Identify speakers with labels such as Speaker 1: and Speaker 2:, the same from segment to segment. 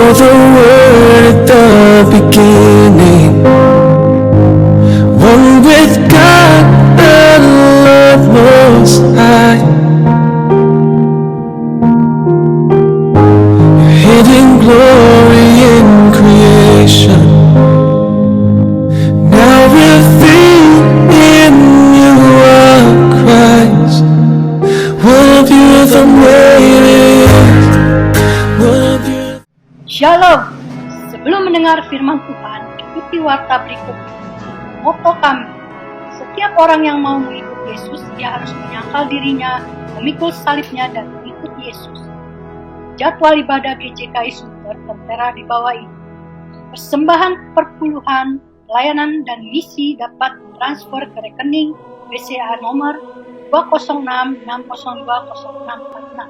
Speaker 1: You're the Word at the beginning, one with God, the Lord Most High. Your hidden glory in creation, now revealed in you are Christ. What a beautiful name it is. What a beautiful...
Speaker 2: Shalom. Sebelum mendengar firman Tuhan, ikuti warta berikut. Moto kami, setiap orang yang mau mengikut Yesus, dia harus menyangkal dirinya, memikul salibnya, dan mengikut Yesus. Jadwal ibadah GCKI Sunter tertera di bawah ini. Persembahan perpuluhan, pelayanan, dan misi dapat transfer ke rekening BCA nomor 20660200646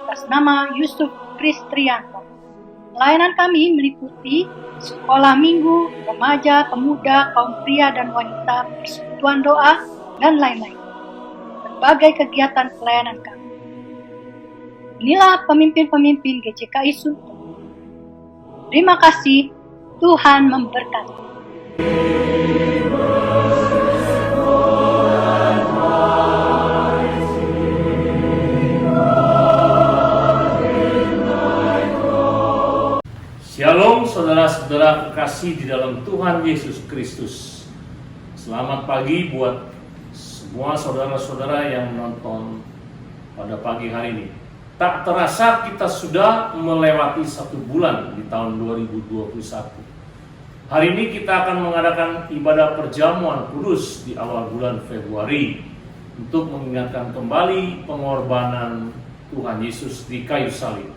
Speaker 2: atas nama Yusuf Kristrianto. Pelayanan kami meliputi sekolah minggu, remaja, pemuda, kaum pria dan wanita, persekutuan doa, dan lain-lain. Berbagai kegiatan pelayanan kami. Inilah pemimpin-pemimpin GCKI Sunter. Terima kasih, Tuhan memberkati.
Speaker 3: Shalom saudara-saudara kekasih di dalam Tuhan Yesus Kristus. Selamat pagi buat semua saudara-saudara yang menonton pada pagi hari ini. Tak terasa kita sudah melewati 1 bulan di tahun 2021. Hari ini kita akan mengadakan ibadah perjamuan kudus di awal bulan Februari untuk mengingatkan kembali pengorbanan Tuhan Yesus di kayu salib.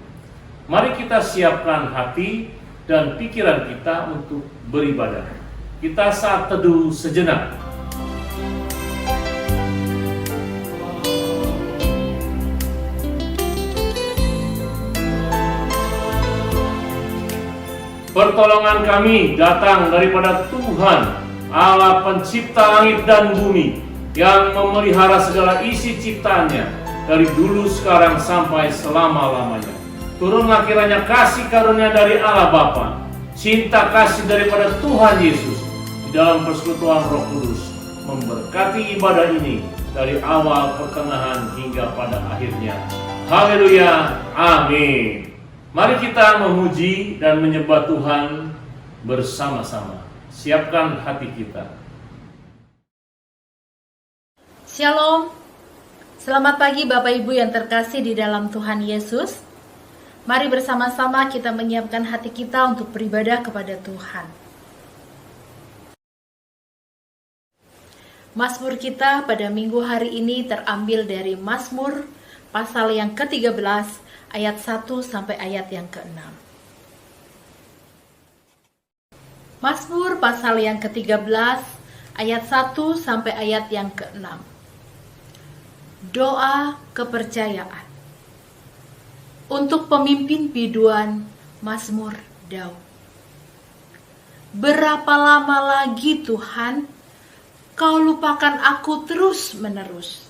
Speaker 3: Mari kita siapkan hati dan pikiran kita untuk beribadah. Kita saat teduh sejenak. Pertolongan kami datang daripada Tuhan, Allah pencipta langit dan bumi, yang memelihara segala isi ciptaannya dari dulu, sekarang, sampai selama-lamanya. Turunlah kiranya kasih karunia dari Allah Bapa, cinta kasih daripada Tuhan Yesus di dalam persekutuan Roh Kudus memberkati ibadah ini dari awal, pertengahan, hingga pada akhirnya. Haleluya, amin. Mari kita memuji dan menyembah Tuhan bersama-sama. Siapkan hati kita.
Speaker 4: Shalom. Selamat pagi Bapak Ibu yang terkasih di dalam Tuhan Yesus. Mari bersama-sama kita menyiapkan hati kita untuk beribadah kepada Tuhan. Mazmur kita pada minggu hari ini terambil dari Mazmur pasal yang ke-13 ayat 1 sampai ayat yang ke-6. Mazmur pasal yang ke-13 ayat 1 sampai ayat yang ke-6. Doa kepercayaan. Untuk pemimpin biduan, Mazmur Daud. Berapa lama lagi Tuhan, Kau lupakan aku terus-menerus?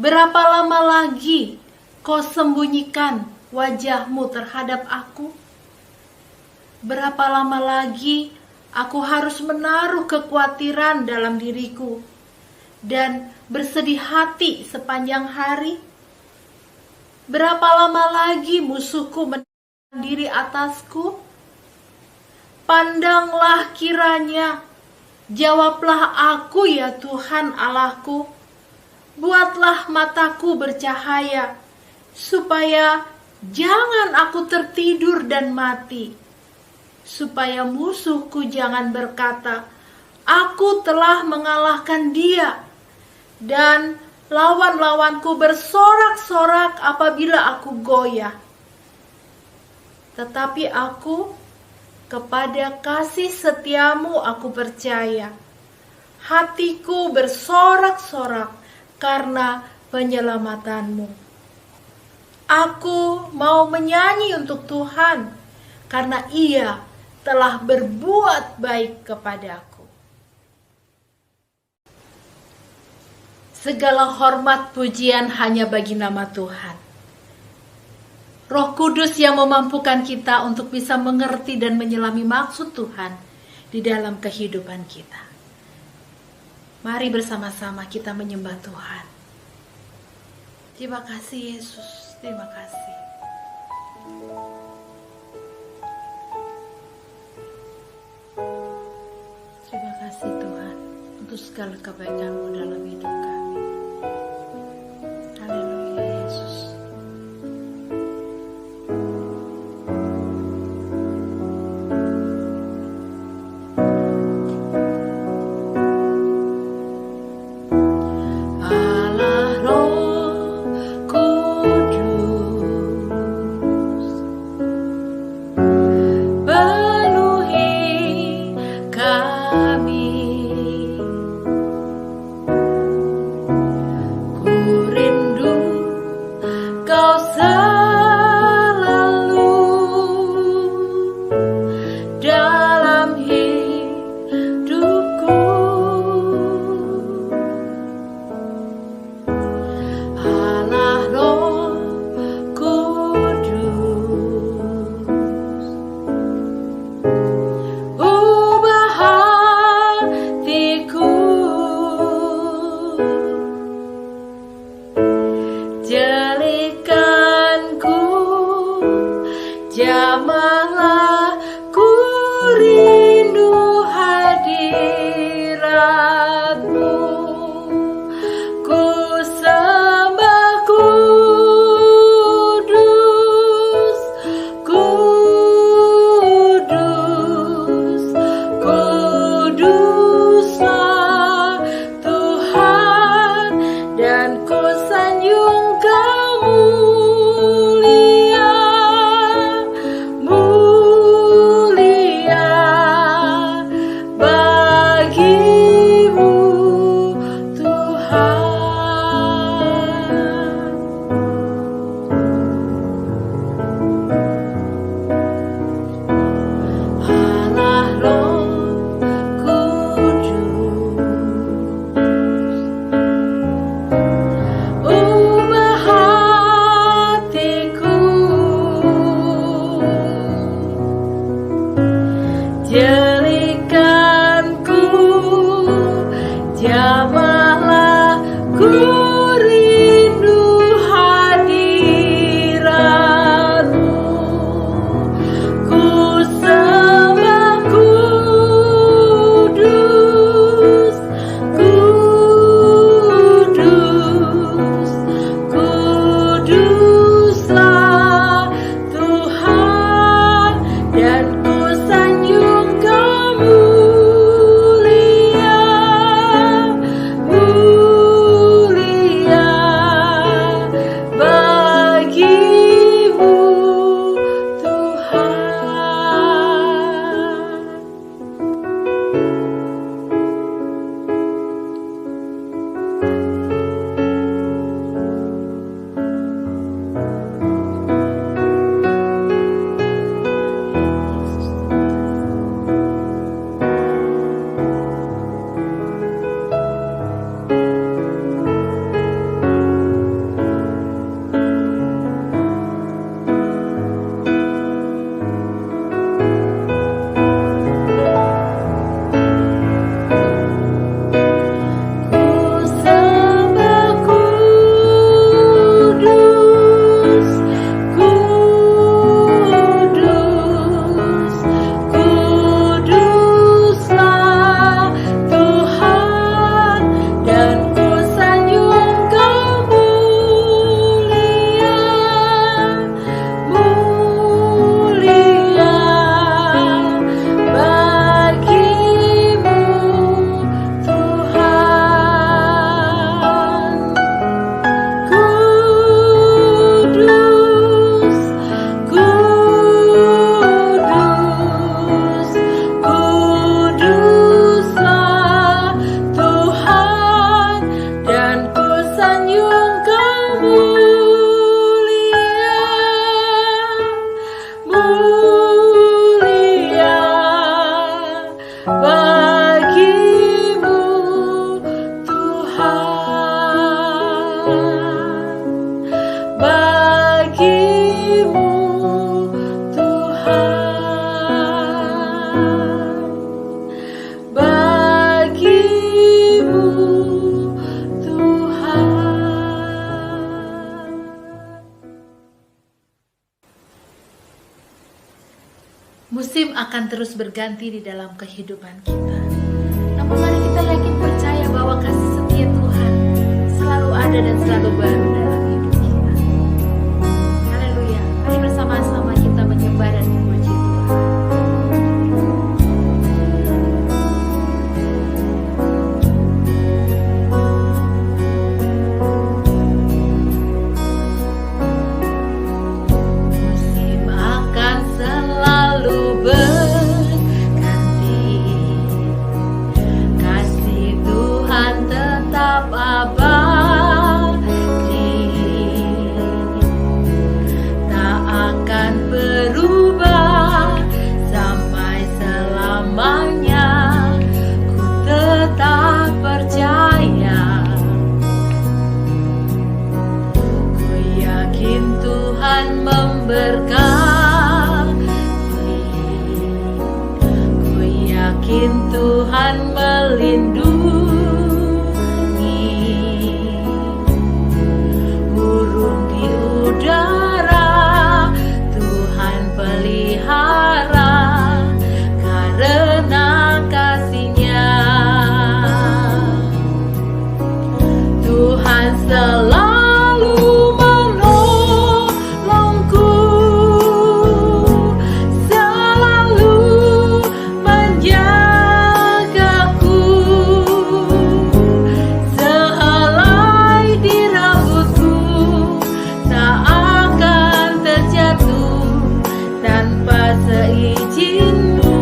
Speaker 4: Berapa lama lagi Kau sembunyikan wajah-Mu terhadap aku? Berapa lama lagi aku harus menaruh kekhawatiran dalam diriku dan bersedih hati sepanjang hari? Berapa lama lagi musuhku menahan diri atasku? Pandanglah kiranya, jawablah aku ya Tuhan Allahku. Buatlah mataku bercahaya, supaya jangan aku tertidur dan mati. Supaya musuhku jangan berkata, aku telah mengalahkan dia, dan lawan-lawanku bersorak-sorak apabila aku goyah. Tetapi aku, kepada kasih setiamu aku percaya. Hatiku bersorak-sorak karena penyelamatanmu. Aku mau menyanyi untuk Tuhan, karena Ia telah berbuat baik kepadaku. Segala hormat pujian hanya bagi nama Tuhan. Roh Kudus yang memampukan kita untuk bisa mengerti dan menyelami maksud Tuhan di dalam kehidupan kita. Mari bersama-sama kita menyembah Tuhan. Terima kasih Yesus, terima kasih. Terima kasih Tuhan untuk segala kebaikan-Mu dalam hidup kami. Haleluya Yesus. Allah Roh Kudus, penuhi kami. akan terus berganti di dalam kehidupan kita. Namun mari kita yakin percaya bahwa kasih setia Tuhan selalu ada dan selalu baru dalam hidup kita. Haleluya. Mari bersama-sama kita menyembah dan memuji Tuhan. Musim akan selalu berganti, kasih Tuhan tetap abadi, tak akan berubah sampai selamanya. Ku tetap percaya, ku yakin Tuhan memberkati, ku yakin Tuhan melindungi, burung di udara Tuhan pelihara karena kasih-Nya. Tuhan selalu menolongku, selalu menjagaku, sehelai di rambutku tak akan terjatuh tanpa seizin-Mu.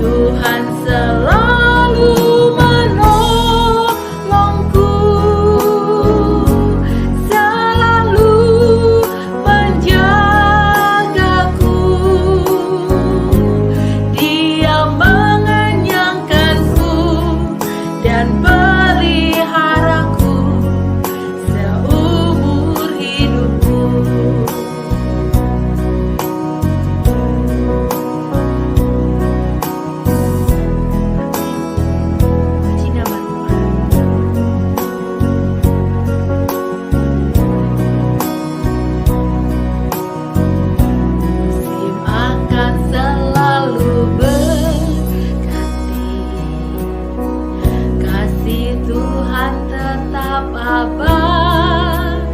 Speaker 4: Tuhan selalu menolongku, selalu menjagaku, Dia mengenyangkanku dan peliharaku seumur hidupku. Puji nama Tuhan. Musim akan selalu berganti, kasih Tuhan tetap abadi,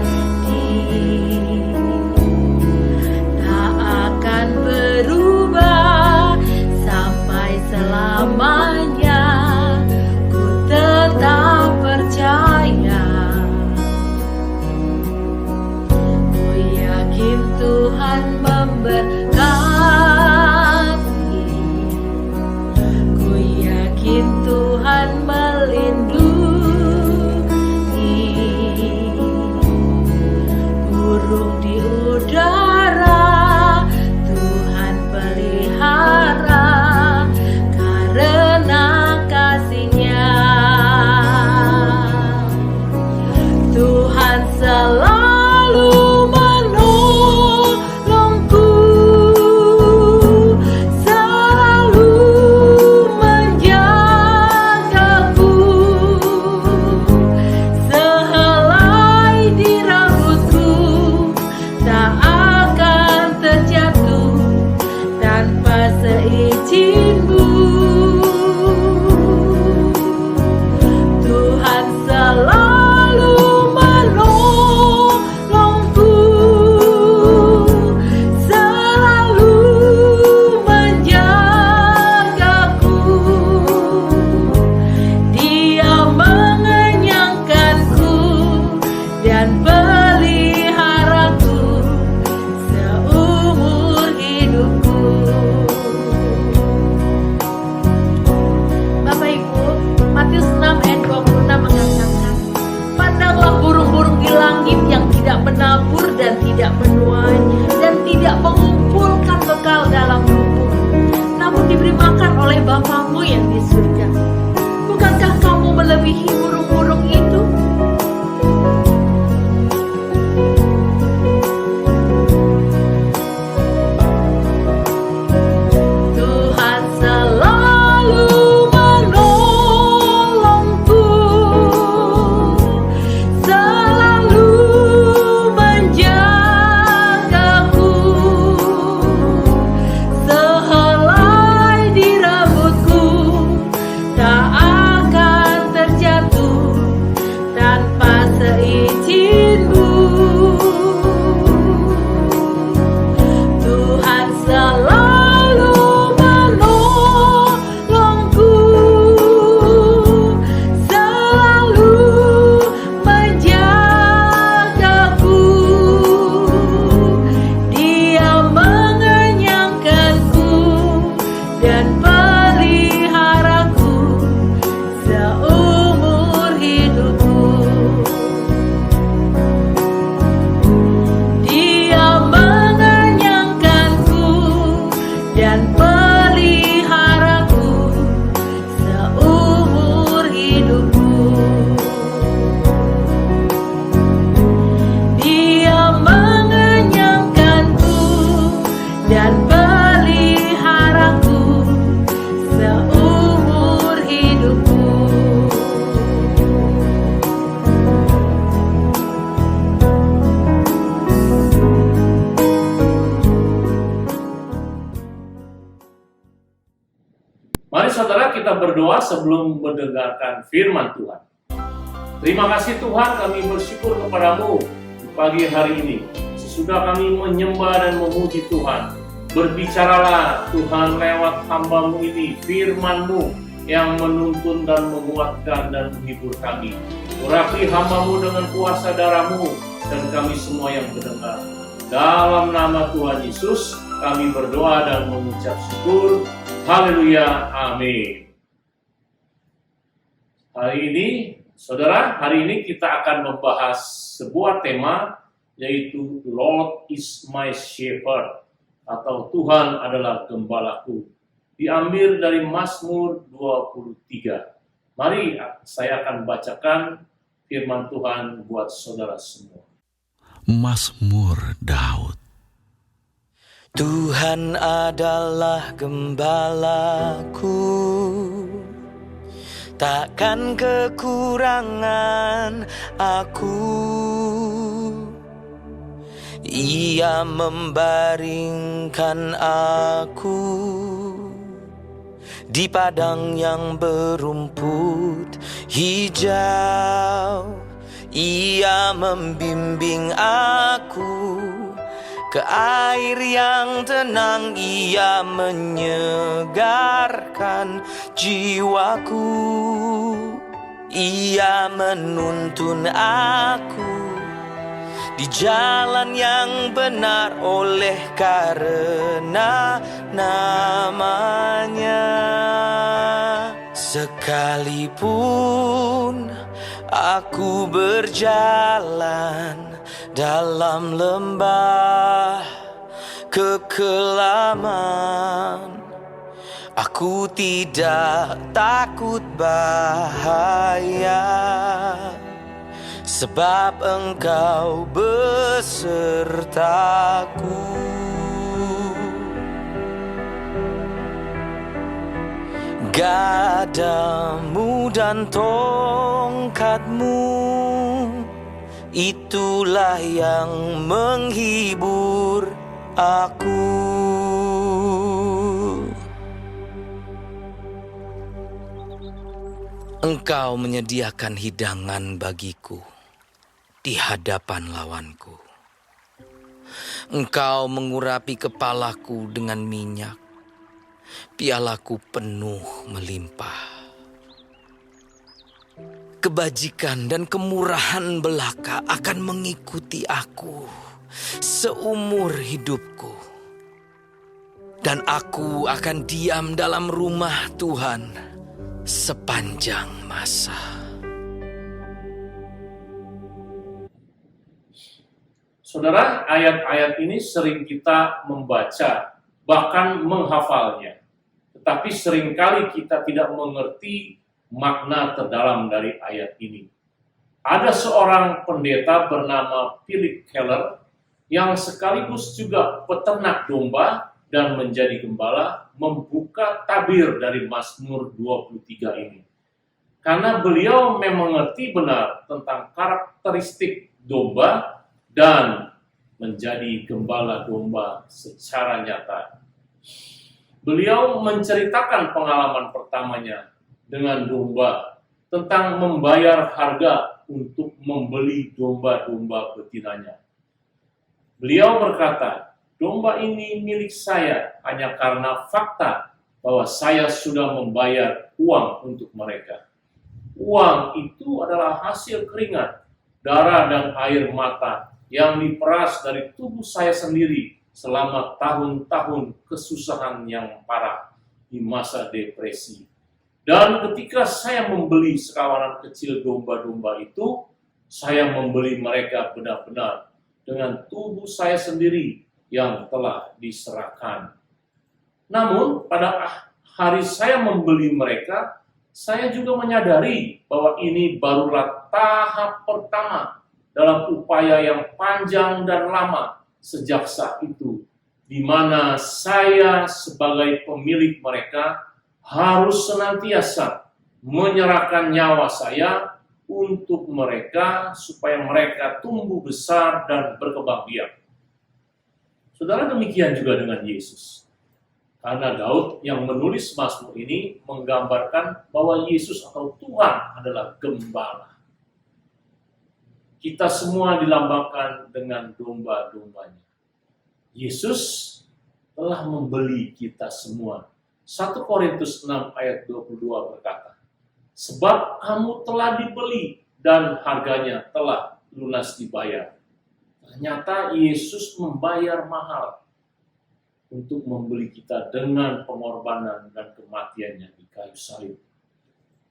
Speaker 4: tak akan berubah sampai selamanya. Ku tetap percaya, ku yakin Tuhan memberkati, ku yakin Tuhan melindungi, burung di udara Tuhan pelihara karena kasih-Nya. Tuhan selalu menolongku, selalu menjagaku, sehelai di rambutku tak akan terjatuh tanpa seizin-Mu. Tuhan selalu menolongku, selalu menjagaku, Dia mengenyangkanku dan peliharaku seumur hidupku. Bapak Ibu, Matius 6 ayat 26 mengatakan, pandanglah burung-burung di langit yang tidak menabur dan tidak menuai dan tidak mengumpulkan bekal dalam lumbung, namun diberi makan oleh Bapa-Mu yang di surga. Bukankah kamu melebihi burung-burung itu? Tuhan selalu menolongku, selalu menjagaku,
Speaker 3: berdoa sebelum mendengarkan firman Tuhan. Terima kasih Tuhan, kami bersyukur kepadamu di pagi hari ini. Sesudah kami menyembah dan memuji Tuhan, berbicaralah Tuhan lewat hamba-Mu ini, firman-Mu yang menuntun dan menguatkan dan menghibur kami. Urapi hamba-Mu dengan kuasa darah-Mu dan kami semua yang mendengar. Dalam nama Tuhan Yesus, kami berdoa dan mengucap syukur. Haleluya, amin. Hari ini kita akan membahas sebuah tema, yaitu Lord is my shepherd, atau Tuhan adalah gembalaku. Diambil dari Mazmur 23. Mari saya akan bacakan firman Tuhan buat saudara semua.
Speaker 1: Mazmur Daud.
Speaker 5: Tuhan adalah gembalaku, takkan kekurangan aku. Ia membaringkan aku di padang yang berumput hijau. Ia membimbing aku ke air yang tenang. Ia menyegarkan jiwaku. Ia menuntun aku di jalan yang benar oleh karena namanya. Sekalipun aku berjalan dalam lembah kekelaman, aku tidak takut bahaya, sebab Engkau besertaku. Gadamu dan tongkatmu, itulah yang menghibur aku. Engkau menyediakan hidangan bagiku di hadapan lawanku. Engkau mengurapi kepalaku dengan minyak, pialaku penuh melimpah. Kebajikan dan kemurahan belaka akan mengikuti aku seumur hidupku, dan aku akan diam dalam rumah Tuhan sepanjang masa.
Speaker 3: Saudara, ayat-ayat ini sering kita membaca, bahkan menghafalnya. Tetapi seringkali kita tidak mengerti makna terdalam dari ayat ini. Ada seorang pendeta bernama Philip Keller yang sekaligus juga peternak domba dan menjadi gembala, membuka tabir dari Mazmur 23 ini. Karena beliau memang mengerti benar tentang karakteristik domba dan menjadi gembala domba secara nyata. Beliau menceritakan pengalaman pertamanya dengan domba, tentang membayar harga untuk membeli domba-domba betinanya. Beliau berkata, domba ini milik saya hanya karena fakta bahwa saya sudah membayar uang untuk mereka. Uang itu adalah hasil keringat, darah dan air mata yang diperas dari tubuh saya sendiri selama tahun-tahun kesusahan yang parah di masa depresi. Dan ketika saya membeli sekawanan kecil domba-domba itu, saya membeli mereka benar-benar dengan tubuh saya sendiri yang telah diserahkan. Namun pada hari saya membeli mereka, saya juga menyadari bahwa ini barulah tahap pertama dalam upaya yang panjang dan lama sejak saat itu, di mana saya sebagai pemilik mereka harus senantiasa menyerahkan nyawa saya untuk mereka supaya mereka tumbuh besar dan berkembang biak. Saudara, demikian juga dengan Yesus. Karena Daud yang menulis Mazmur ini menggambarkan bahwa Yesus atau Tuhan adalah gembala. Kita semua dilambangkan dengan domba-dombanya. Yesus telah membeli kita semua. 1 Korintus 6 ayat 22 berkata, sebab kamu telah dibeli dan harganya telah lunas dibayar. Ternyata Yesus membayar mahal untuk membeli kita dengan pengorbanan dan kematiannya di kayu salib.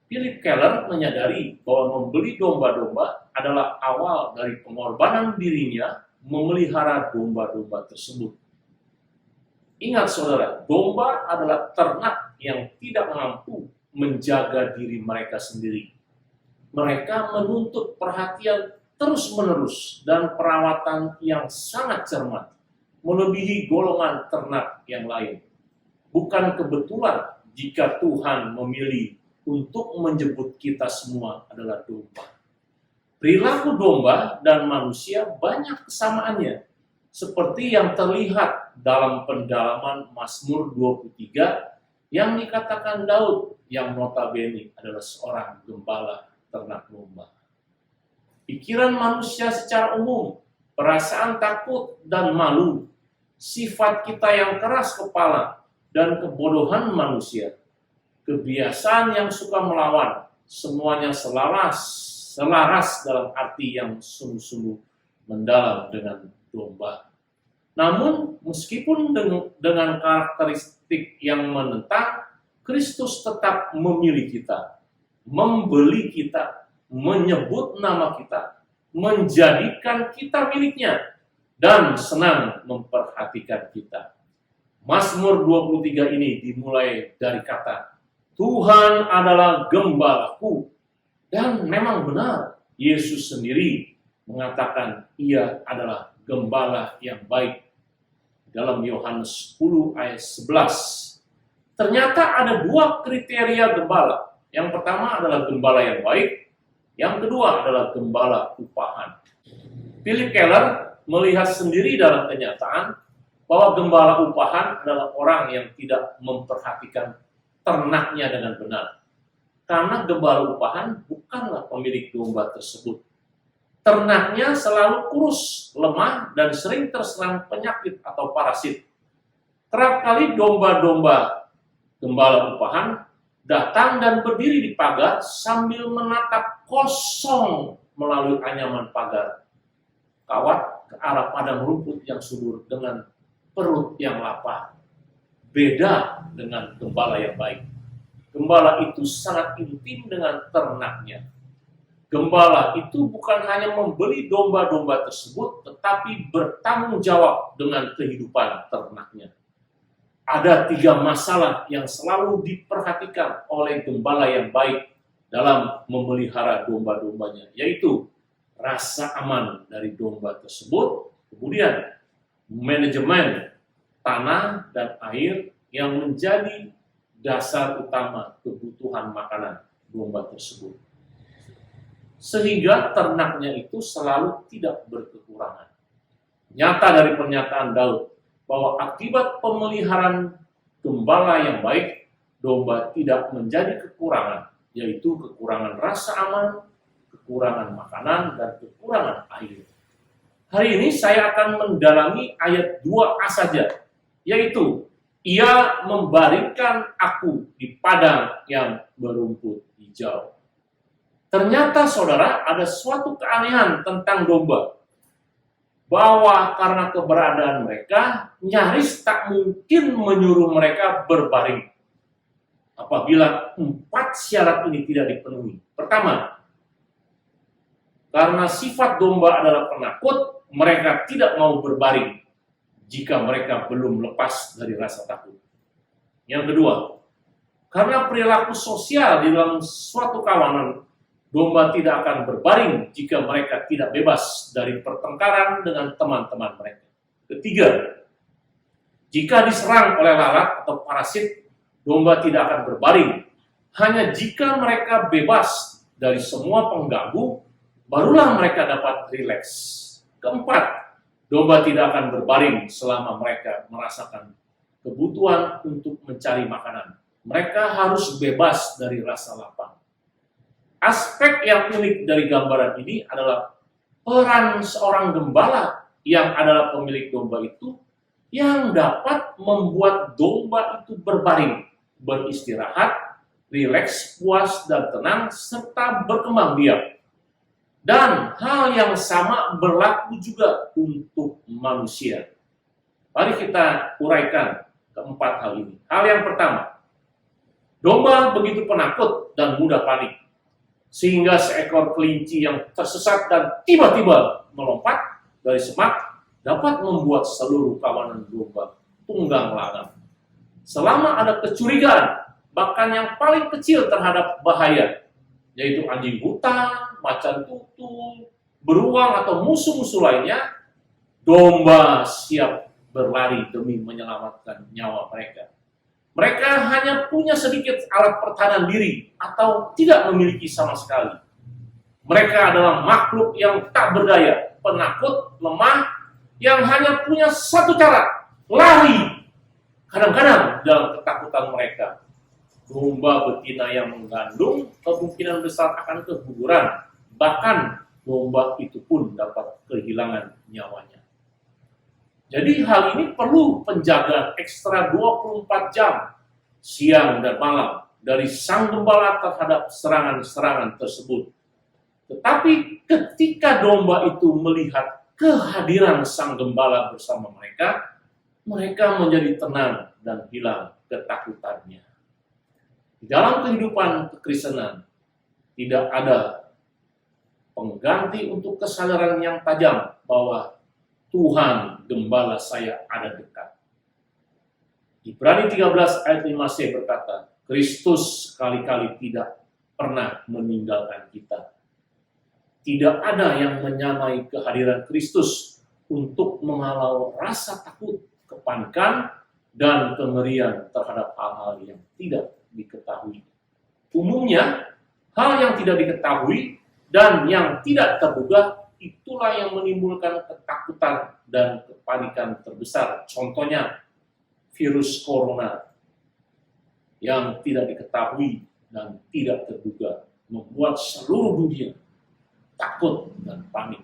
Speaker 3: Philip Keller menyadari bahwa membeli domba-domba adalah awal dari pengorbanan dirinya memelihara domba-domba tersebut. Ingat saudara, domba adalah ternak yang tidak mampu menjaga diri mereka sendiri. Mereka menuntut perhatian terus-menerus dan perawatan yang sangat cermat, melebihi golongan ternak yang lain. Bukan kebetulan jika Tuhan memilih untuk menyebut kita semua adalah domba. Perilaku domba dan manusia banyak kesamaannya, seperti yang terlihat dalam pendalaman Mazmur 23 yang dikatakan Daud yang notabene adalah seorang gembala ternak domba. Pikiran manusia secara umum, perasaan takut dan malu, sifat kita yang keras kepala, dan kebodohan manusia, kebiasaan yang suka melawan, semuanya selaras dalam arti yang sungguh-sungguh mendalam dengan domba. Namun, meskipun dengan karakteristik yang menentang, Kristus tetap memilih kita, membeli kita, menyebut nama kita, menjadikan kita miliknya, dan senang memperhatikan kita. Mazmur 23 ini dimulai dari kata, Tuhan adalah gembalaku. Dan memang benar, Yesus sendiri mengatakan ia adalah gembala yang baik. Dalam Yohanes 10 ayat 11. Ternyata ada dua kriteria gembala. Yang pertama adalah gembala yang baik, yang kedua adalah gembala upahan. Philip Keller melihat sendiri dalam kenyataan bahwa gembala upahan adalah orang yang tidak memperhatikan ternaknya dengan benar. Karena gembala upahan bukanlah pemilik domba tersebut. Ternaknya selalu kurus, lemah, dan sering terserang penyakit atau parasit. Kerap kali domba-domba gembala upahan datang dan berdiri di pagar sambil menatap kosong melalui anyaman pagar kawat ke arah padang rumput yang subur dengan perut yang lapar. Beda dengan gembala yang baik. Gembala itu sangat intim dengan ternaknya. Gembala itu bukan hanya membeli domba-domba tersebut, tetapi bertanggung jawab dengan kehidupan ternaknya. Ada 3 masalah yang selalu diperhatikan oleh gembala yang baik dalam memelihara domba-dombanya, yaitu rasa aman dari domba tersebut, kemudian manajemen tanah dan air yang menjadi dasar utama kebutuhan makanan domba tersebut. Sehingga ternaknya itu selalu tidak berkekurangan. Nyata dari pernyataan Daud bahwa akibat pemeliharaan gembala yang baik, domba tidak menjadi kekurangan, yaitu kekurangan rasa aman, kekurangan makanan, dan kekurangan air. Hari ini saya akan mendalami ayat 2a saja, yaitu ia membaringkan aku di padang yang berumput hijau. Ternyata saudara, ada suatu keanehan tentang domba, bahwa karena keberadaan mereka nyaris tak mungkin menyuruh mereka berbaring apabila 4 syarat ini tidak dipenuhi. Pertama, karena sifat domba adalah penakut, mereka tidak mau berbaring jika mereka belum lepas dari rasa takut. Yang kedua, karena perilaku sosial di dalam suatu kawanan, domba tidak akan berbaring jika mereka tidak bebas dari pertengkaran dengan teman-teman mereka. Ketiga, jika diserang oleh lalat atau parasit, domba tidak akan berbaring. Hanya jika mereka bebas dari semua pengganggu, barulah mereka dapat rileks. Keempat, domba tidak akan berbaring selama mereka merasakan kebutuhan untuk mencari makanan. Mereka harus bebas dari rasa lapar. Aspek yang unik dari gambaran ini adalah peran seorang gembala yang adalah pemilik domba itu yang dapat membuat domba itu berbaring, beristirahat, rileks, puas, dan tenang, serta berkembang biak. Dan hal yang sama berlaku juga untuk manusia. Mari kita uraikan keempat hal ini. Hal yang pertama, domba begitu penakut dan mudah panik, sehingga seekor kelinci yang tersesat dan tiba-tiba melompat dari semak dapat membuat seluruh kawanan domba tunggang langgang. Selama ada kecurigaan, bahkan yang paling kecil terhadap bahaya, yaitu anjing hutan, macan tutul, beruang, atau musuh-musuh lainnya, domba siap berlari demi menyelamatkan nyawa mereka. Mereka hanya punya sedikit alat pertahanan diri atau tidak memiliki sama sekali. Mereka adalah makhluk yang tak berdaya, penakut, lemah, yang hanya punya satu cara, lari. Kadang-kadang dalam ketakutan mereka, domba betina yang mengandung kemungkinan besar akan keguguran. Bahkan domba itu pun dapat kehilangan nyawanya. Jadi hal ini perlu penjagaan ekstra 24 jam, siang dan malam, dari sang gembala terhadap serangan-serangan tersebut. Tetapi ketika domba itu melihat kehadiran sang gembala bersama mereka, mereka menjadi tenang dan hilang ketakutannya. Di dalam kehidupan kekristenan, tidak ada pengganti untuk kesadaran yang tajam bahwa Tuhan gembala saya ada dekat. Ibrani 13 ayat 5c berkata, Kristus sekali-kali tidak pernah meninggalkan kita. Tidak ada yang menyamai kehadiran Kristus untuk menghalau rasa takut, kepanikan, dan kengerian terhadap hal-hal yang tidak diketahui. Umumnya, hal yang tidak diketahui dan yang tidak terduga itulah yang menimbulkan ketakutan dan kepanikan terbesar. Contohnya, virus corona yang tidak diketahui dan tidak terduga membuat seluruh dunia takut dan panik.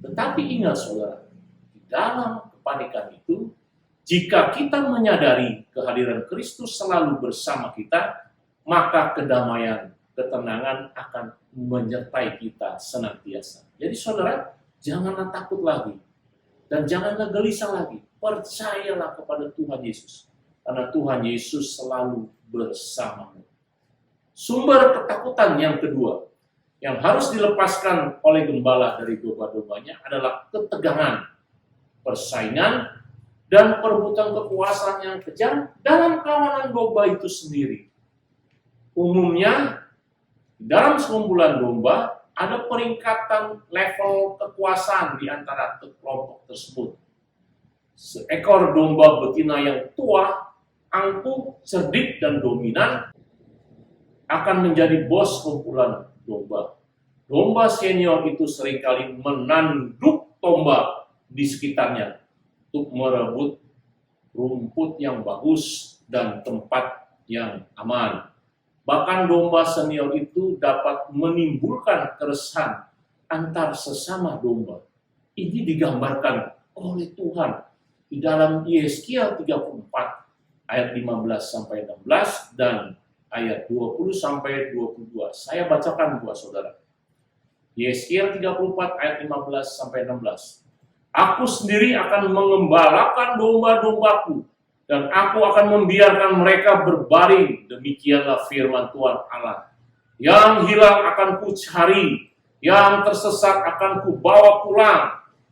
Speaker 3: Tetapi ingat saudara, di dalam kepanikan itu, jika kita menyadari kehadiran Kristus selalu bersama kita, maka kedamaian, ketenangan akan menyertai kita senantiasa. Jadi saudara, janganlah takut lagi. Dan janganlah gelisah lagi. Percayalah kepada Tuhan Yesus. Karena Tuhan Yesus selalu bersamamu. Sumber ketakutan yang kedua, yang harus dilepaskan oleh gembala dari domba-dombanya adalah ketegangan, persaingan, dan perebutan kekuasaan yang kejam dalam kawanan domba itu sendiri. Umumnya, dalam sekumpulan domba, ada peringkatan level kekuasaan di antara kelompok tersebut. Seekor domba betina yang tua, angkuh, cerdik, dan dominan akan menjadi bos kumpulan domba. Domba senior itu seringkali menanduk domba di sekitarnya untuk merebut rumput yang bagus dan tempat yang aman. Bahkan domba senior itu dapat menimbulkan keresahan antar sesama domba. Ini digambarkan oleh Tuhan di dalam Yeskiel 34 ayat 15-16 dan ayat 20-22. Saya bacakan buat saudara. Yeskiel 34 ayat 15-16. Aku sendiri akan mengembalakan domba-dombaku, dan aku akan membiarkan mereka berbaring. Demikianlah firman Tuhan Allah. Yang hilang akan kucari, yang tersesat akan kubawa pulang,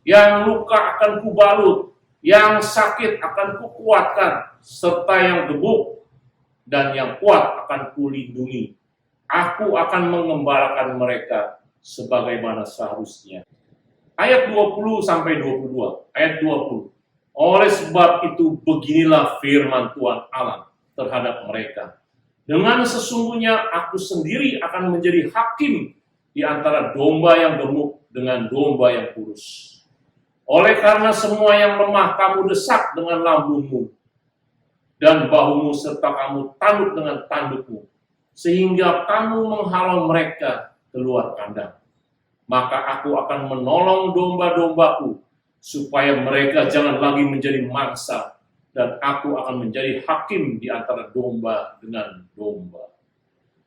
Speaker 3: yang luka akan kubalut, yang sakit akan kukuatkan, serta yang gebuk dan yang kuat akan kulindungi. Aku akan mengembalakan mereka sebagaimana seharusnya. Ayat 20-22. Ayat 20. Oleh sebab itu beginilah firman Tuhan Allah terhadap mereka. Dengan sesungguhnya aku sendiri akan menjadi hakim di antara domba yang gemuk dengan domba yang kurus. Oleh karena semua yang lemah kamu desak dengan lambungmu, dan bahumu serta kamu tanduk dengan tandukmu, sehingga kamu menghalau mereka keluar kandang. Maka aku akan menolong domba-dombaku, supaya mereka jangan lagi menjadi mangsa, dan aku akan menjadi hakim di antara domba dengan domba.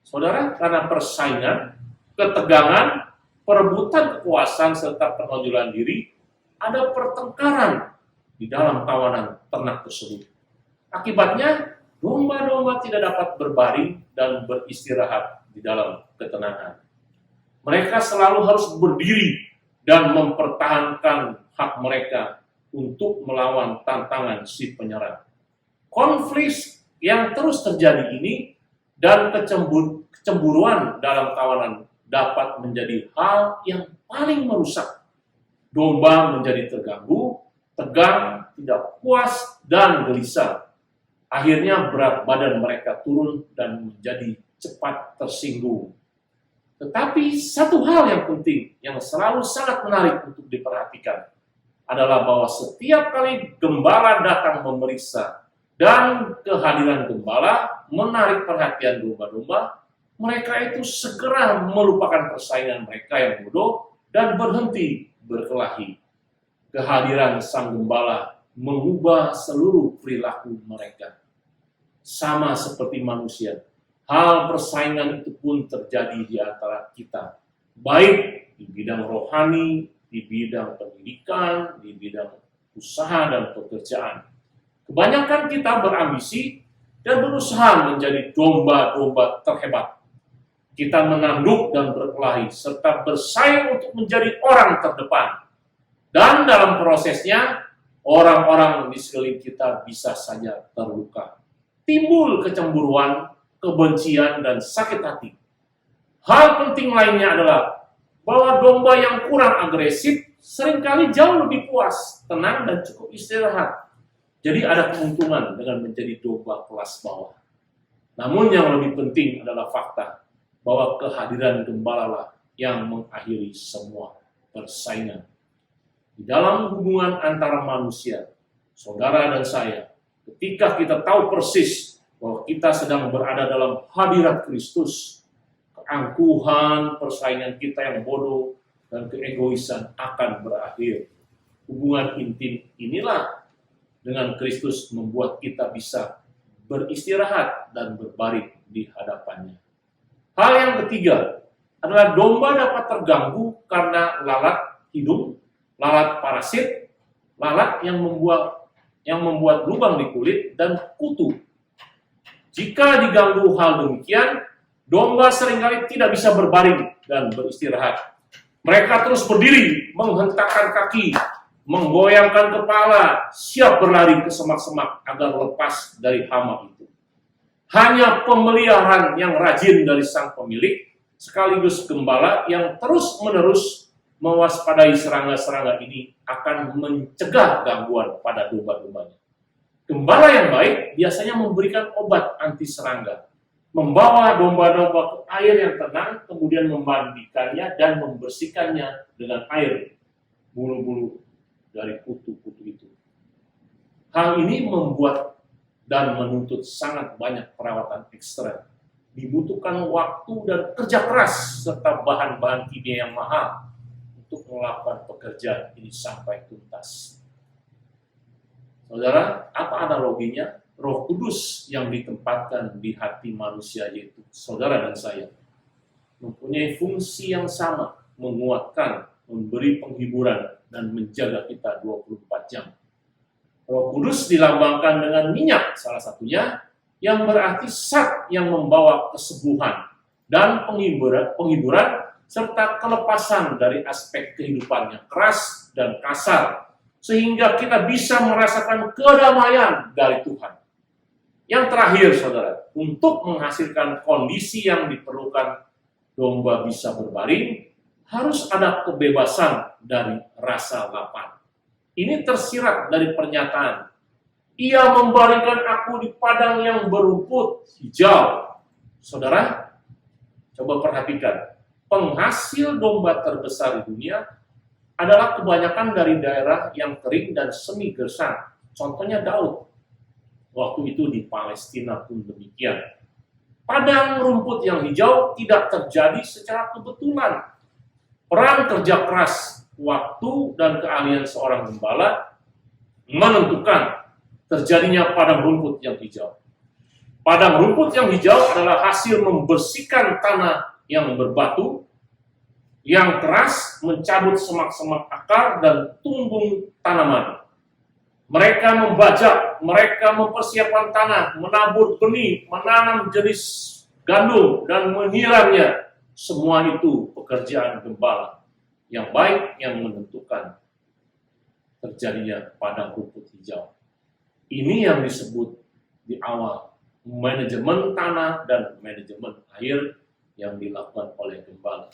Speaker 3: Saudara, karena persaingan, ketegangan, perebutan kekuasaan, serta penonjolan diri, ada pertengkaran di dalam kawanan ternak tersebut. Akibatnya, domba-domba tidak dapat berbaring dan beristirahat di dalam ketenangan. Mereka selalu harus berdiri dan mempertahankan hak mereka untuk melawan tantangan si penyerang. Konflik yang terus terjadi ini dan kecemburuan dalam kawanan dapat menjadi hal yang paling merusak. Domba menjadi terganggu, tegang, tidak puas, dan gelisah. Akhirnya berat badan mereka turun dan menjadi cepat tersinggung. Tetapi satu hal yang penting, yang selalu sangat menarik untuk diperhatikan, adalah bahwa setiap kali gembala datang memeriksa dan kehadiran gembala menarik perhatian domba-domba, mereka itu segera melupakan persaingan mereka yang bodoh dan berhenti berkelahi. Kehadiran sang gembala mengubah seluruh perilaku mereka. Sama seperti manusia, hal persaingan itu pun terjadi di antara kita, baik di bidang rohani, di bidang pendidikan, di bidang usaha dan pekerjaan. Kebanyakan kita berambisi dan berusaha menjadi domba-domba terhebat. Kita menanduk dan berkelahi, serta bersaing untuk menjadi orang terdepan. Dan dalam prosesnya, orang-orang di sekeliling kita bisa saja terluka. Timbul kecemburuan, kebencian, dan sakit hati. Hal penting lainnya adalah bahwa domba yang kurang agresif seringkali jauh lebih puas, tenang, dan cukup istirahat. Jadi ada keuntungan dengan menjadi domba kelas bawah. Namun yang lebih penting adalah fakta bahwa kehadiran gembala lah yang mengakhiri semua persaingan. Di dalam hubungan antara manusia, saudara dan saya, ketika kita tahu persis bahwa kita sedang berada dalam hadirat Kristus, keangkuhan, persaingan kita yang bodoh, dan keegoisan akan berakhir. Hubungan intim inilah dengan Kristus membuat kita bisa beristirahat dan berbaring di hadapannya. Hal yang ketiga adalah domba dapat terganggu karena lalat hidung, lalat parasit, lalat yang membuat lubang di kulit, dan kutu. Jika diganggu hal demikian, domba seringkali tidak bisa berbaring dan beristirahat. Mereka terus berdiri, menghentakkan kaki, menggoyangkan kepala, siap berlari ke semak-semak agar lepas dari hama itu. Hanya pemeliharaan yang rajin dari sang pemilik, sekaligus gembala yang terus-menerus mewaspadai serangga-serangga ini akan mencegah gangguan pada domba-dombanya. Gembala yang baik biasanya memberikan obat anti serangga, membawa domba-domba ke air yang tenang, kemudian memandikannya dan membersihkannya dengan air bulu-bulu dari kutu-kutu itu. Hal ini membuat dan menuntut sangat banyak perawatan ekstra. Dibutuhkan waktu dan kerja keras serta bahan-bahan kimia yang mahal untuk melakukan pekerjaan ini sampai tuntas. Saudara, apa analoginya? Roh Kudus yang ditempatkan di hati manusia, yaitu saudara dan saya, mempunyai fungsi yang sama, menguatkan, memberi penghiburan, dan menjaga kita 24 jam. Roh Kudus dilambangkan dengan minyak salah satunya, yang berarti zat yang membawa kesembuhan dan penghiburan serta kelepasan dari aspek kehidupan yang keras dan kasar, sehingga kita bisa merasakan kedamaian dari Tuhan. Yang terakhir, saudara, untuk menghasilkan kondisi yang diperlukan domba bisa berbaring, harus ada kebebasan dari rasa lapar. Ini tersirat dari pernyataan, ia membaringkan aku di padang yang berumput hijau. Saudara, coba perhatikan, penghasil domba terbesar di dunia adalah kebanyakan dari daerah yang kering dan semi gersang. Contohnya Daud. Waktu itu di Palestina pun demikian. Padang rumput yang hijau tidak terjadi secara kebetulan. Peran kerja keras, waktu, dan keahlian seorang gembala menentukan terjadinya padang rumput yang hijau. Padang rumput yang hijau adalah hasil membersihkan tanah yang berbatu, yang keras, mencabut semak-semak akar dan tumbung tanaman. Mereka membajak, mereka mempersiapkan tanah, menabur benih, menanam jenis gandum, dan menyiramnya. Semua itu pekerjaan gembala yang baik yang menentukan terjadinya padang rumput hijau. Ini yang disebut di awal manajemen tanah dan manajemen air yang dilakukan oleh gembala.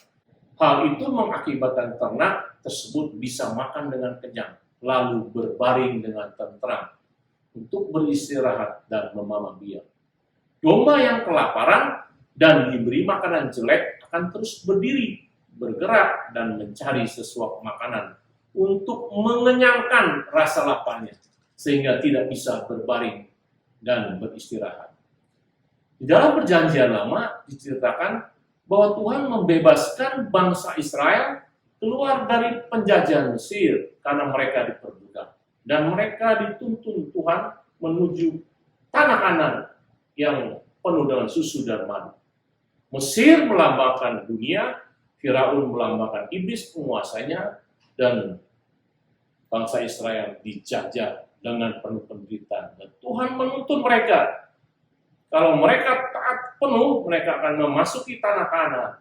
Speaker 3: Hal itu mengakibatkan ternak tersebut bisa makan dengan kenyang, lalu berbaring dengan tentram untuk beristirahat dan memamah biak. Domba yang kelaparan dan diberi makanan jelek akan terus berdiri, bergerak, dan mencari sesuap makanan untuk mengenyangkan rasa laparnya, sehingga tidak bisa berbaring dan beristirahat. Di dalam Perjanjian Lama diceritakan bahwa Tuhan membebaskan bangsa Israel keluar dari penjajahan Mesir karena mereka diperbudak. Dan mereka dituntun Tuhan menuju tanah Kanaan yang penuh dengan susu dan madu. Mesir melambangkan dunia, Firaun melambangkan iblis penguasanya, dan bangsa Israel dijajah dengan penuh penderitaan. Dan Tuhan menuntun mereka. Kalau mereka taat penuh, mereka akan memasuki tanah Kanaan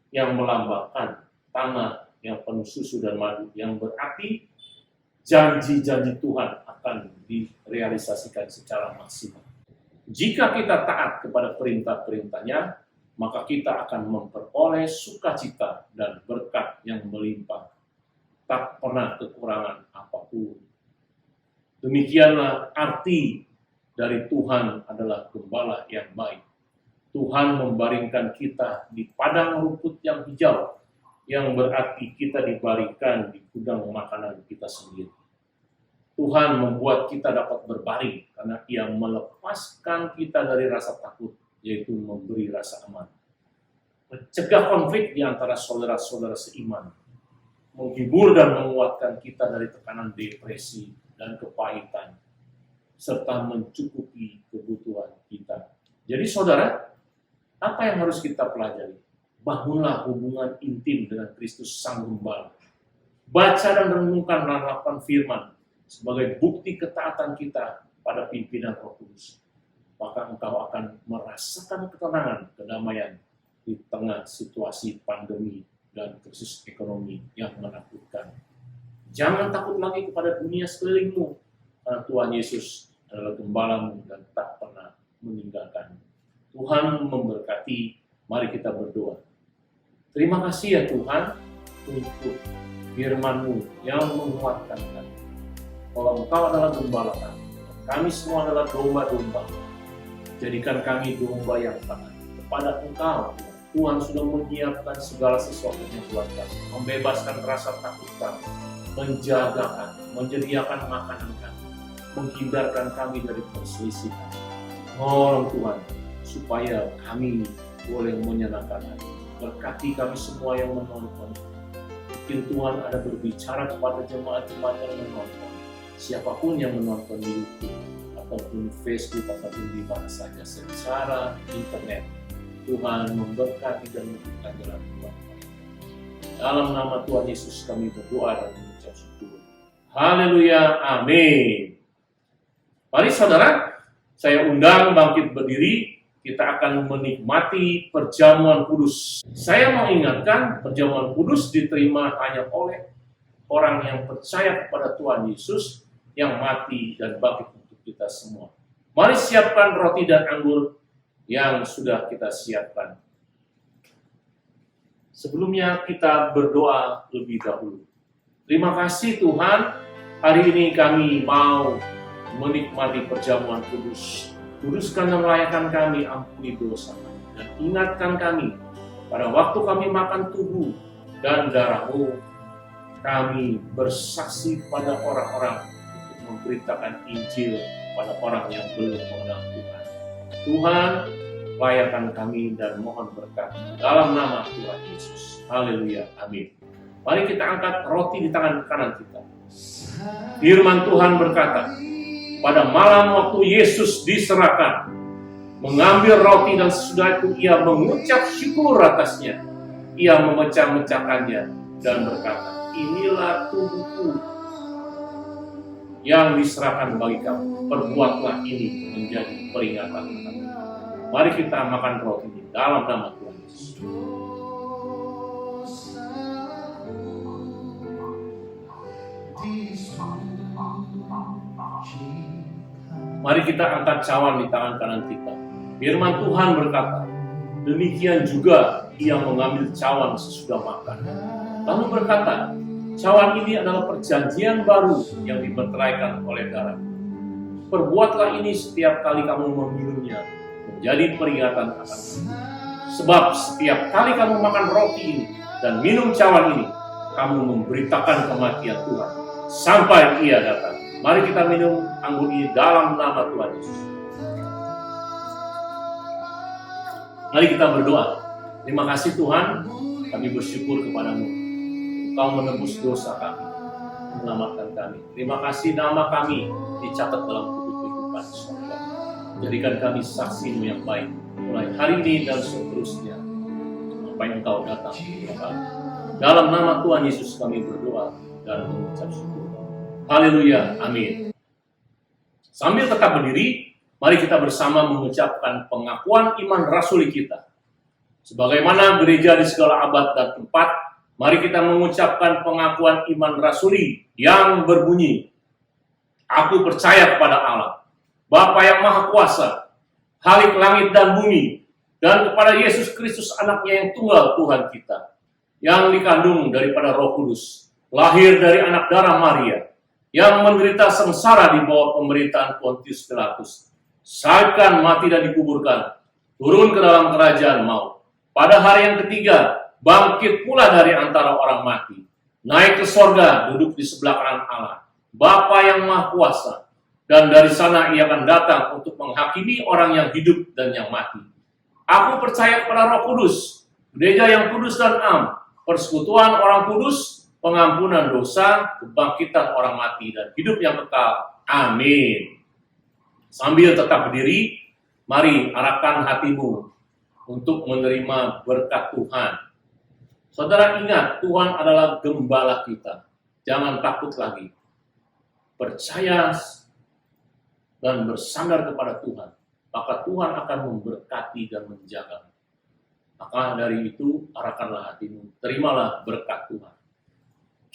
Speaker 3: yang melambangkan tanah yang penuh susu dan madu, yang berarti janji-janji Tuhan akan direalisasikan secara maksimal. Jika kita taat kepada perintah-perintahnya, maka kita akan memperoleh sukacita dan berkat yang melimpah. Tak pernah kekurangan apapun. Demikianlah arti dari Tuhan adalah gembala yang baik. Tuhan membaringkan kita di padang rumput yang hijau, yang berarti kita dibaringkan di gudang makanan kita sendiri. Tuhan membuat kita dapat berbaring karena Ia melepaskan kita dari rasa takut, yaitu memberi rasa aman. Mencegah konflik di antara saudara-saudara seiman. Menghibur dan menguatkan kita dari tekanan depresi dan kepahitan, serta mencukupi kebutuhan kita. Jadi saudara, apa yang harus kita pelajari? Bangunlah hubungan intim dengan Kristus Sang Gembala. Baca dan renungkan lakukan firman sebagai bukti ketaatan kita pada pimpinan Roh Kudus. Maka engkau akan merasakan ketenangan, kedamaian di tengah situasi pandemi dan krisis ekonomi yang menakutkan. Jangan takut lagi kepada dunia sekelilingmu, karena Tuhan Yesus adalah gembalamu dan tak pernah meninggalkanmu. Tuhan memberkati, mari kita berdoa. Terima kasih ya Tuhan untuk firman-Mu yang menguatkan kami. Bahwa Engkau adalah gembala kami, kami semua adalah domba-domba. Jadikan kami domba yang taat kepada Engkau. Tuhan sudah menyiapkan segala sesuatunya buat kami, membebaskan rasa takut kami, menjaga kami, menyediakan makanan kami, menghindarkan kami dari perselisihan. Tolong Tuhan, supaya kami boleh menyenangkan hati. Berkati kami semua yang menonton. Mungkin Tuhan ada berbicara kepada jemaat-jemaat yang menonton. Siapapun yang menonton di YouTube, ataupun Facebook, ataupun di mana saja secara internet. Tuhan memberkati dan memberikan jalan keluar. Dalam nama Tuhan Yesus kami berdoa dan mengucap syukur. Haleluya, amin. Mari saudara, saya undang bangkit berdiri, kita akan menikmati perjamuan kudus. Saya mau ingatkan, perjamuan kudus diterima hanya oleh orang yang percaya kepada Tuhan Yesus, yang mati dan bangkit untuk kita semua. Mari siapkan roti dan anggur yang sudah kita siapkan. Sebelumnya kita berdoa lebih dahulu. Terima kasih Tuhan, hari ini kami mau menikmati perjamuan kudus. Kuduskan dan layakan kami, ampuni dosa kami, dan ingatkan kami pada waktu kami makan tubuh dan darah-Mu, kami bersaksi pada orang-orang untuk memberitakan Injil pada orang yang belum mengenal Tuhan. Tuhan, layakan kami dan mohon berkat dalam nama Tuhan Yesus. Haleluya, amin. Mari kita angkat roti di tangan kanan kita. Firman Tuhan berkata, pada malam waktu Yesus diserahkan, mengambil roti dan sesudah itu ia mengucap syukur atasnya. Ia memecah-mecahkannya dan berkata, inilah tubuhku yang diserahkan bagi kamu. Perbuatlah ini menjadi peringatan kamu. Mari kita makan roti ini dalam nama Tuhan Yesus. Mari kita angkat cawan di tangan kanan kita. Firman Tuhan berkata, demikian juga ia mengambil cawan sesudah makan. Lalu berkata, cawan ini adalah perjanjian baru yang dimeteraikan oleh darah. Perbuatlah ini setiap kali kamu meminumnya, menjadi peringatan akan aku. Sebab setiap kali kamu makan roti ini dan minum cawan ini, kamu memberitakan kematian Tuhan sampai ia datang. Mari kita minum anggur ini dalam nama Tuhan Yesus. Mari kita berdoa. Terima kasih Tuhan, kami bersyukur kepadamu. Engkau menebus dosa kami, menyelamatkan kami. Terima kasih nama kami dicatat dalam buku kehidupan surga. Jadikan kami saksi-Mu yang baik, mulai hari ini dan seterusnya, sampai Engkau datang kembali. Dalam nama Tuhan Yesus kami berdoa dan mengucap syukur. Haleluya, amin. Sambil tetap berdiri, mari kita bersama mengucapkan pengakuan iman rasuli kita. Sebagaimana gereja di segala abad dan tempat, mari kita mengucapkan pengakuan iman rasuli yang berbunyi, aku percaya kepada Allah, Bapa yang Maha Kuasa, Khalik langit dan bumi, dan kepada Yesus Kristus anaknya yang tunggal Tuhan kita, yang dikandung daripada Roh Kudus, lahir dari anak darah Maria, yang menderita sengsara di bawah pemerintahan Pontius Pilatus, seakan mati dan dikuburkan, turun ke dalam kerajaan maut. Pada hari yang ketiga, bangkit pula dari antara orang mati, naik ke sorga, duduk di sebelah kanan Allah, Bapa yang Maha Kuasa, dan dari sana ia akan datang untuk menghakimi orang yang hidup dan yang mati. Aku percaya kepada Roh Kudus, gereja yang kudus dan am, persekutuan orang kudus, pengampunan dosa, kebangkitan orang mati, dan hidup yang kekal. Amin. Sambil tetap berdiri, mari arahkan hatimu untuk menerima berkat Tuhan. Saudara ingat, Tuhan adalah gembala kita. Jangan takut lagi. Percaya dan bersandar kepada Tuhan. Maka Tuhan akan memberkati dan menjaga. Maka dari itu, arahkanlah hatimu. Terimalah berkat Tuhan.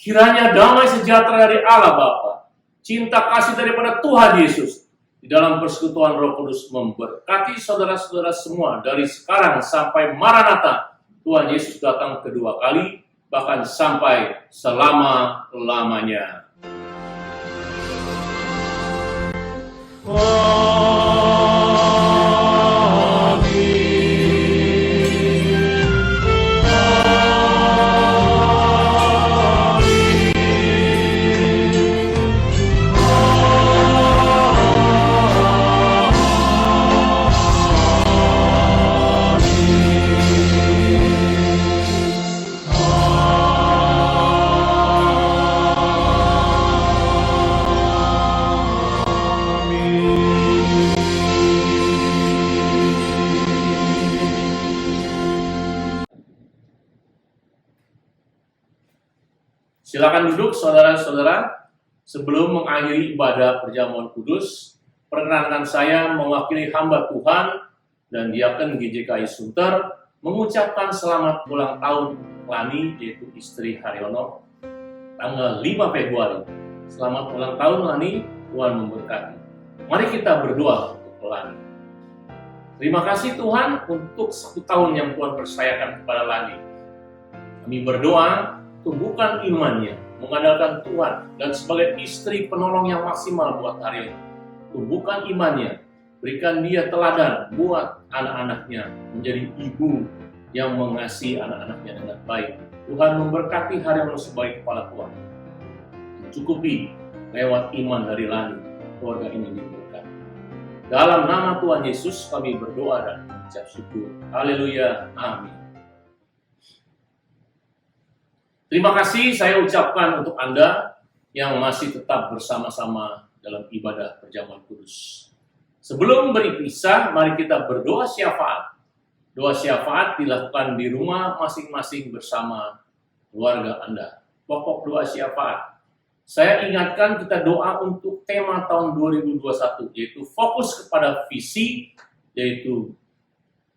Speaker 3: Kiranya damai sejahtera dari Allah Bapa, cinta kasih daripada Tuhan Yesus, di dalam persekutuan Roh Kudus memberkati saudara-saudara semua dari sekarang sampai Maranatha, Tuhan Yesus datang kedua kali, bahkan sampai selama-lamanya. Silakan duduk saudara-saudara. Sebelum mengakhiri ibadah perjamuan kudus, perkenankan saya mewakili hamba Tuhan dan diaken GJKI Sunter mengucapkan selamat ulang tahun Lani, yaitu istri Haryono, tanggal 5 Februari. Selamat ulang tahun Lani, Tuhan memberkati. Mari kita berdoa untuk Lani. Terima kasih Tuhan untuk 1 tahun yang Tuhan percayakan kepada Lani. Kami berdoa, tumbuhkan imannya, mengandalkan Tuhan, dan sebagai istri penolong yang maksimal buat Haryono. Tumbuhkan imannya, berikan dia teladan buat anak-anaknya, menjadi ibu yang mengasihi anak-anaknya dengan baik. Tuhan memberkati Haryono sebagai kepala keluarga. Cukupi lewat iman dari Lani, keluarga ini diberkati. Dalam nama Tuhan Yesus kami berdoa dan mengucap syukur. Haleluya. Amin. Terima kasih saya ucapkan untuk Anda yang masih tetap bersama-sama dalam ibadah perjamuan kudus. Sebelum berpisah, mari kita berdoa syafaat. Doa syafaat dilakukan di rumah masing-masing bersama keluarga Anda. Pokok doa syafaat. Saya ingatkan kita doa untuk tema tahun 2021, yaitu fokus kepada visi, yaitu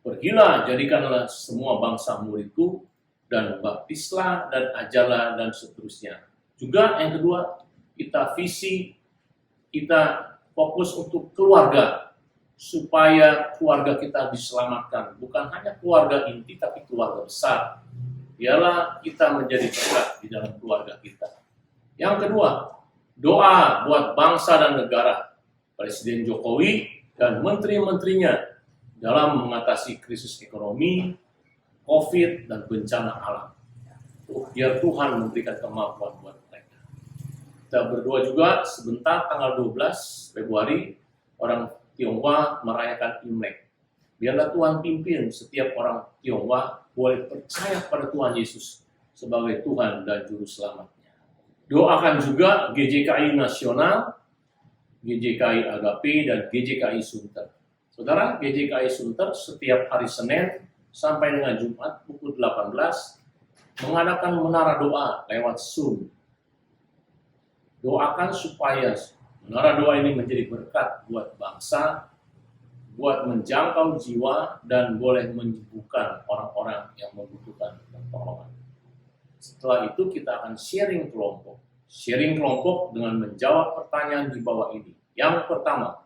Speaker 3: pergilah, jadikanlah semua bangsa muridku, dan baptislah, dan ajarlah, dan seterusnya. Juga yang kedua, kita visi, kita fokus untuk keluarga, supaya keluarga kita diselamatkan. Bukan hanya keluarga inti, tapi keluarga besar. Biarlah kita menjadi berkat di dalam keluarga kita. Yang kedua, doa buat bangsa dan negara, Presiden Jokowi dan menteri-menterinya dalam mengatasi krisis ekonomi, COVID, dan bencana alam. Biar Tuhan memberikan kemampuan buat mereka. Kita berdoa juga sebentar tanggal 12 Februari, orang Tionghoa merayakan Imlek. Biarlah Tuhan pimpin setiap orang Tionghoa boleh percaya pada Tuhan Yesus sebagai Tuhan dan Juru Selamatnya. Doakan juga GJKI Nasional, GJKI Agape, dan GJKI Sunter. Saudara, GJKI Sunter setiap hari Senin sampai dengan Jumat pukul 18 mengadakan menara doa lewat Zoom. Doakan supaya menara doa ini menjadi berkat buat bangsa, buat menjangkau jiwa, dan boleh menyembuhkan orang-orang yang membutuhkan pertolongan. Setelah itu kita akan sharing kelompok. Sharing kelompok dengan menjawab pertanyaan di bawah ini. Yang pertama,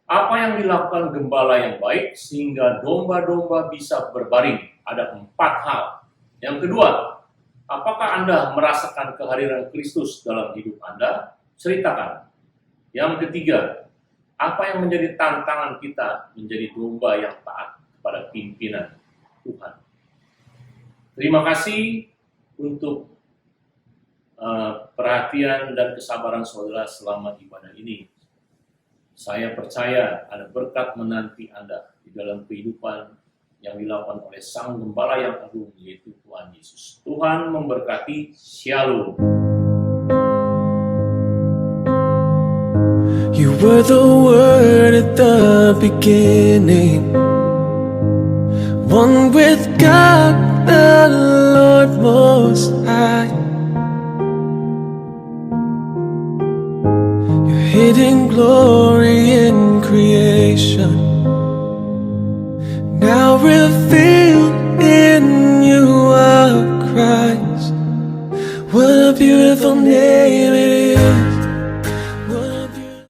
Speaker 3: apa yang dilakukan gembala yang baik sehingga domba-domba bisa berbaring? Ada 4 hal. Yang kedua, apakah Anda merasakan kehadiran Kristus dalam hidup Anda? Ceritakan. Yang ketiga, apa yang menjadi tantangan kita menjadi domba yang taat kepada pimpinan Tuhan? Terima kasih untuk perhatian dan kesabaran saudara selama ibadah ini. Saya percaya ada berkat menanti Anda di dalam kehidupan yang dilakukan oleh Sang Gembala yang agung, yaitu Tuhan Yesus. Tuhan memberkati. Shalom.
Speaker 1: You were the Word at the beginning, one with God, the Lord Most High. Your hidden glory